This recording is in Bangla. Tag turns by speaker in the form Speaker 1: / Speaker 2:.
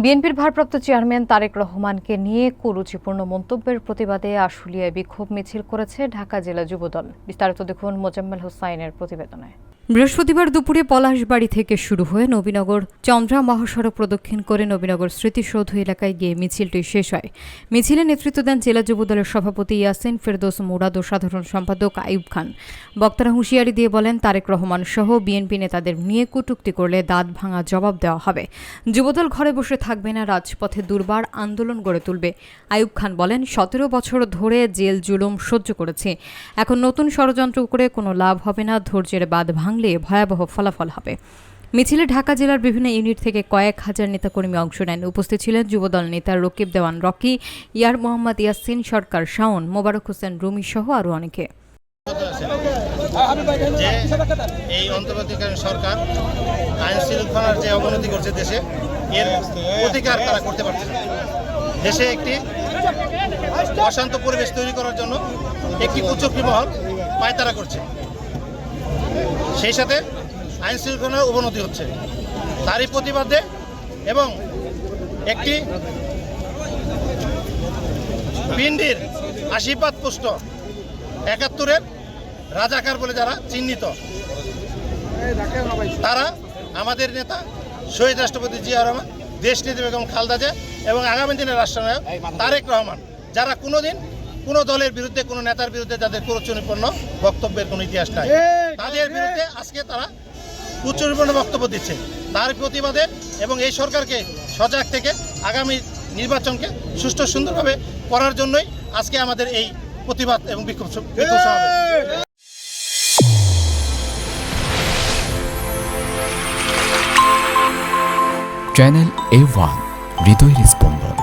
Speaker 1: বিএনপির ভারপ্রাপ্ত চেয়ারম্যান তারেক রহমানকে নিয়ে কুরুচিপূর্ণ মন্তব্যের প্রতিবাদে আশুলিয়ায় বিক্ষোভ মিছিল করেছে ঢাকা জেলা যুবদল। বিস্তারিত দেখুন মোজাম্মেল হোসাইনের প্রতিবেদনে। বৃহস্পতিবার দুপুরে পলাশবাড়ি থেকে শুরু হয়ে নবীনগর চন্দ্রা মহাসড়ক প্রদক্ষিণ করে নবীনগর স্মৃতিসৌধ এলাকায় গিয়ে মিছিলটি শেষ হয়। মিছিলে নেতৃত্ব দেন জেলা যুবদলের সভাপতি ইয়াসিন ফেরদৌস মুরাদ ও সাধারণ সম্পাদক আইয়ুব খান। বক্তারা হুঁশিয়ারি দিয়ে বলেন, তারেক রহমান সহ বিএনপি নেতাদের নিয়ে কটূক্তি করলে দাঁত ভাঙা জবাব দেওয়া হবে। যুবদল ঘরে বসে থাকবে না, রাজপথে দুর্বার আন্দোলন গড়ে তুলবে। আইয়ুব খান বলেন, 17 বছর ধরে জেল জুলুম সহ্য করেছি, এখন নতুন ষড়যন্ত্র করে কোনো লাভ হবে না, ধৈর্যের বাঁধ ভাঙলে ভয়াবহ ফলাফল হবে। মিছিলে ঢাকা জেলার বিভিন্ন ইউনিট থেকে কয়েক হাজার নেতাকর্মী অংশ নেন। উপস্থিত ছিলেন যুবদল নেতা রকিব দেওয়ান রকি, ইয়ার মোহাম্মদ ইয়াসিন, সরকার শাওন, মোবারক হোসেন রুমি সহ আরও অনেকে।
Speaker 2: এই অন্তর্বর্তীকালীন সরকার আইন শৃঙ্খলার যে অবনতি করছে দেশে, এর প্রতিকার তারা করতে পারছে না। দেশে একটি অশান্ত পরিবেশ তৈরি করার জন্য একটি কুচক্রী মহল পায়তারা করছে, সেই সাথে আইন শৃঙ্খলার অবনতি হচ্ছে। তারই প্রতিবাদে এবং একটি পিন্ডির আশীর্বাদ পুষ্ট 71-এর রাজাকার বলে যারা চিহ্নিত, তারা আমাদের নেতা শহীদ রাষ্ট্রপতি জিয়া রহমান, দেশনেত্রী বেগম খালেদা জিয়া এবং আগামী দিনের রাষ্ট্রনায়ক তারেক রহমান, যারা কোনোদিন কোনো দলের বিরুদ্ধে, কোনো নেতার বিরুদ্ধে যাদের কুরুচিপূর্ণ বক্তব্যের কোনো ইতিহাস নাই, তাদের বিরুদ্ধে আজকে তারা কুরুচিপূর্ণ বক্তব্য দিচ্ছে। তার প্রতিবাদে এবং এই সরকারকে সজাগ থেকে আগামী নির্বাচনকে সুষ্ঠু সুন্দরভাবে করার জন্যই আজকে আমাদের এই প্রতিবাদ এবং বিক্ষোভ সমাবেশ।
Speaker 3: চ্যানেল A1 হৃদয়ের স্পন্দন।